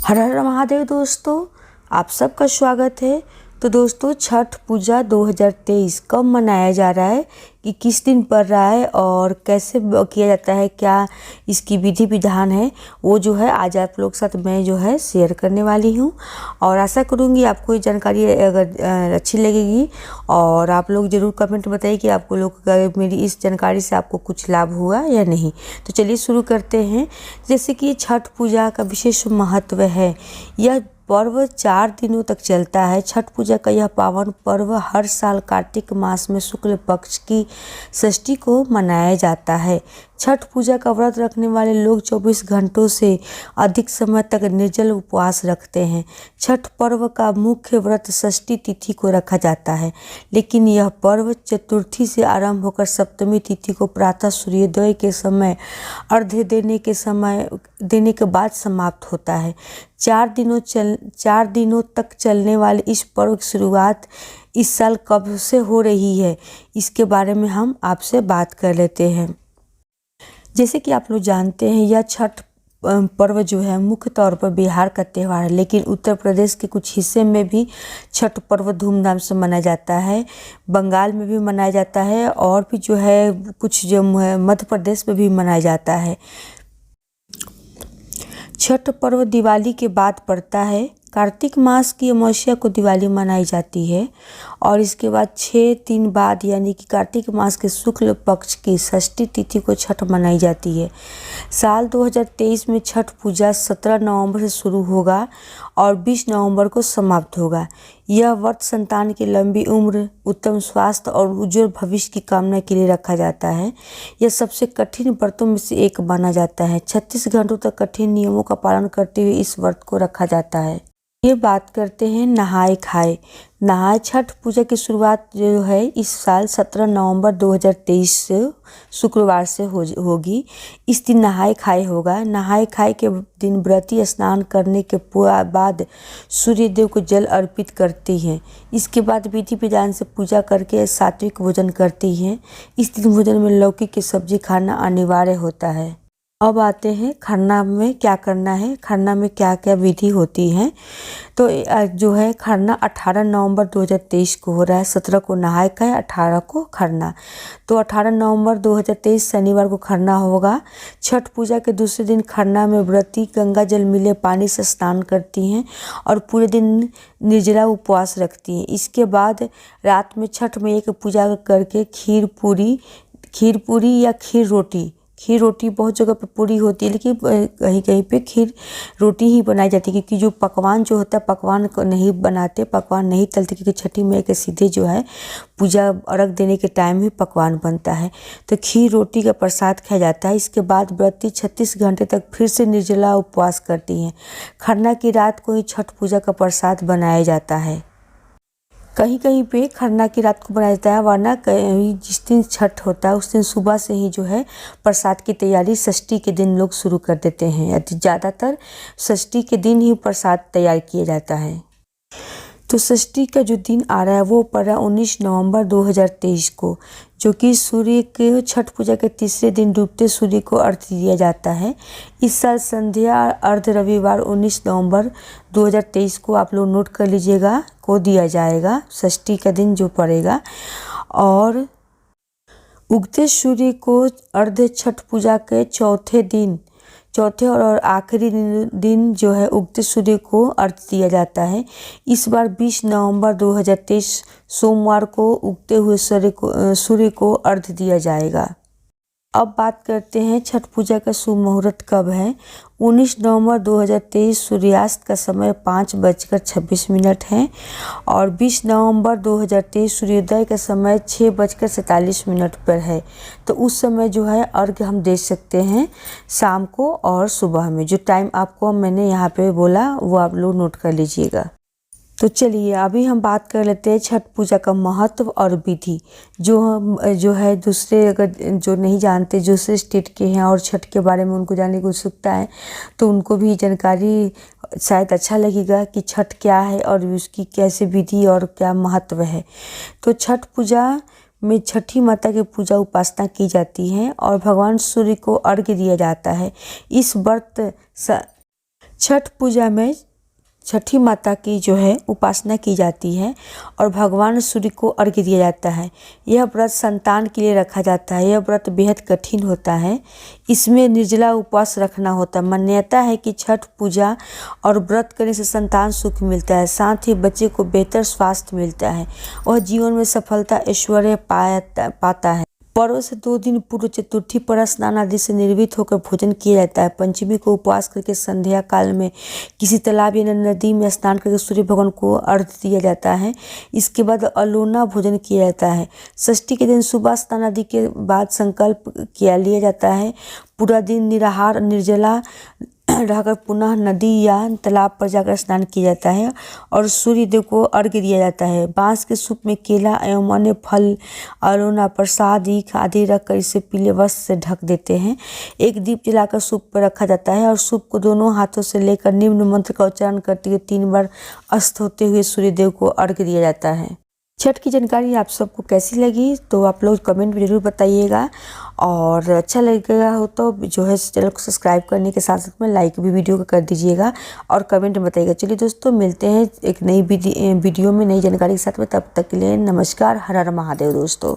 हर हर महादेव दोस्तों, आप सबका स्वागत है। तो दोस्तों, छठ पूजा 2023 कब मनाया जा रहा है, कि किस दिन पड़ रहा है और कैसे किया जाता है, क्या इसकी विधि विधान है, वो जो है आज आप लोग के साथ मैं जो है शेयर करने वाली हूँ। और आशा करूँगी आपको ये जानकारी अगर अच्छी लगेगी और आप लोग ज़रूर कमेंट बताइए कि आपको लोग मेरी इस जानकारी से आपको कुछ लाभ हुआ या नहीं। तो चलिए शुरू करते हैं। जैसे कि छठ पूजा का विशेष महत्व है। यह पर्व 4 दिनों तक चलता है। छठ पूजा का यह पावन पर्व हर साल कार्तिक मास में शुक्ल पक्ष की षष्ठी को मनाया जाता है। छठ पूजा का व्रत रखने वाले लोग 24 घंटों से अधिक समय तक निर्जल उपवास रखते हैं। छठ पर्व का मुख्य व्रत षष्ठी तिथि को रखा जाता है, लेकिन यह पर्व चतुर्थी से आरंभ होकर सप्तमी तिथि को प्रातः सूर्योदय के समय अर्घ्य देने के बाद समाप्त होता है। 4 दिनों तक चलने वाले इस पर्व की शुरुआत इस साल कब से हो रही है, इसके बारे में हम आपसे बात कर लेते हैं। जैसे कि आप लोग जानते हैं, यह छठ पर्व जो है मुख्य तौर पर बिहार का त्यौहार है, लेकिन उत्तर प्रदेश के कुछ हिस्से में भी छठ पर्व धूमधाम से मनाया जाता है। बंगाल में भी मनाया जाता है और भी जो है कुछ जो है मध्य प्रदेश में भी मनाया जाता है। छठ पर्व दिवाली के बाद पड़ता है। कार्तिक मास की अमावस्या को दिवाली मनाई जाती है और इसके बाद 6 दिन बाद यानी कि कार्तिक मास के शुक्ल पक्ष की षष्ठी तिथि को छठ मनाई जाती है। साल 2023 में छठ पूजा 17 नवंबर से शुरू होगा और 20 नवंबर को समाप्त होगा। यह व्रत संतान की लंबी उम्र, उत्तम स्वास्थ्य और उज्जवल भविष्य की कामना के लिए रखा जाता है। यह सबसे कठिन व्रतों में से एक माना जाता है। 36 घंटों तक कठिन नियमों का पालन करते हुए इस व्रत को रखा जाता है। ये बात करते हैं नहाए खाए। छठ पूजा की शुरुआत जो है इस साल 17 नवंबर 2023 से शुक्रवार से होगी। इस दिन नहाए खाए होगा। नहाए खाए के दिन व्रती स्नान करने के बाद सूर्यदेव को जल अर्पित करती हैं। इसके बाद विधि विधान से पूजा करके सात्विक भोजन करती हैं। इस दिन भोजन में लौकी की सब्जी खाना अनिवार्य होता है। अब आते हैं खरना में क्या करना है, खरना में क्या क्या विधि होती है। तो जो है खरना 18 नवंबर 2023 को हो रहा है। 17 को नहाय खाए, 18 को खरना। तो 18 नवंबर 2023 शनिवार को खरना होगा। छठ पूजा के दूसरे दिन खरना में व्रती गंगा जल मिले पानी से स्नान करती हैं और पूरे दिन निर्जला उपवास रखती हैं। इसके बाद रात में छठ मैया की पूजा करके खीर पूरी या खीर रोटी बहुत जगह पे पूरी होती है, लेकिन कहीं कहीं पे खीर रोटी ही बनाई जाती है, क्योंकि जो पकवान जो होता है पकवान को नहीं बनाते, पकवान नहीं तलते, क्योंकि छठी मैया के सीधे जो है पूजा अर्घ देने के टाइम ही पकवान बनता है। तो खीर रोटी का प्रसाद खाया जाता है। इसके बाद व्रती 36 घंटे तक फिर से निर्जला उपवास करती हैं। खरना की रात को ही छठ पूजा का प्रसाद बनाया जाता है। कहीं कहीं पे खरना की रात को बनाया जाता है, वरना कहीं जिस दिन छठ होता है उस दिन सुबह से ही जो है प्रसाद की तैयारी षष्ठी के दिन लोग शुरू कर देते हैं। ज़्यादातर षष्ठी के दिन ही प्रसाद तैयार किया जाता है। तो षष्ठी का जो दिन आ रहा है वो पड़ रहा है 19 नवंबर 2023 को, जो कि सूर्य के छठ पूजा के तीसरे दिन डूबते सूर्य को अर्घ्य दिया जाता है। इस साल संध्या अर्घ्य रविवार 19 नवंबर 2023 को आप लोग नोट कर लीजिएगा को दिया जाएगा, षष्ठी का दिन जो पड़ेगा। और उगते सूर्य को अर्घ्य छठ पूजा के चौथे और आखिरी दिन जो है उगते सूर्य को अर्घ्य दिया जाता है। इस बार 20 नवंबर 2023 सोमवार को उगते हुए सूर्य को अर्घ्य दिया जाएगा। अब बात करते हैं छठ पूजा का शुभ मुहूर्त कब है। 19 नवंबर 2023 सूर्यास्त का समय 5:26 है और 20 नवंबर 2023 सूर्योदय का समय 6:47 पर है। तो उस समय जो है अर्घ्य हम दे सकते हैं शाम को और सुबह में। जो टाइम आपको मैंने यहाँ पे बोला वो आप लोग नोट कर लीजिएगा। तो चलिए अभी हम बात कर लेते हैं छठ पूजा का महत्व और विधि। जो है दूसरे अगर जो नहीं जानते, दूसरे स्टेट के हैं और छठ के बारे में उनको जानने की उत्सुकता है, तो उनको भी जानकारी शायद अच्छा लगेगा कि छठ क्या है और उसकी कैसे विधि और क्या महत्व है। तो छठ पूजा में छठी माता की पूजा उपासना की जाती है और भगवान सूर्य को अर्घ्य दिया जाता है। इस व्रत छठ पूजा में छठी माता की जो है उपासना की जाती है और भगवान सूर्य को अर्घ्य दिया जाता है। यह व्रत संतान के लिए रखा जाता है। यह व्रत बेहद कठिन होता है। इसमें निर्जला उपवास रखना होता है। मान्यता है कि छठ पूजा और व्रत करने से संतान सुख मिलता है, साथ ही बच्चे को बेहतर स्वास्थ्य मिलता है। वह जीवन में सफलता ऐश्वर्य पाता है। पर्व से 2 दिन पूर्व चतुर्थी पर स्नान आदि से निर्वित होकर भोजन किया जाता है। पंचमी को उपवास करके संध्या काल में किसी तालाब या नदी में स्नान करके सूर्य भगवान को अर्घ्य दिया जाता है। इसके बाद अलोना भोजन किया जाता है। षष्ठी के दिन सुबह स्नान आदि के बाद संकल्प लिया जाता है। पूरा दिन निराहार निर्जला रहकर पुनः नदी या तालाब पर जाकर स्नान किया जाता है और सूर्य देव को अर्घ्य दिया जाता है। बांस के सूप में केला एवं अन्य फल, अलोना, प्रसाद आदि रखकर इसे पीले वस्त्र से ढक देते हैं। एक दीप जलाकर सूप पर रखा जाता है और सूप को दोनों हाथों से लेकर निम्न मंत्र का उच्चारण करते हुए 3 बार अस्त होते हुए सूर्य देव को अर्घ्य दिया जाता है। छठ की जानकारी आप सबको कैसी लगी तो आप लोग कमेंट में ज़रूर बताइएगा, और अच्छा लगेगा हो तो जो है चैनल को सब्सक्राइब करने के साथ साथ में लाइक भी वीडियो को कर दीजिएगा और कमेंट में बताइएगा। चलिए दोस्तों, मिलते हैं एक नई वीडियो में नई जानकारी के साथ में। तब तक के लिए नमस्कार। हर हर महादेव दोस्तों।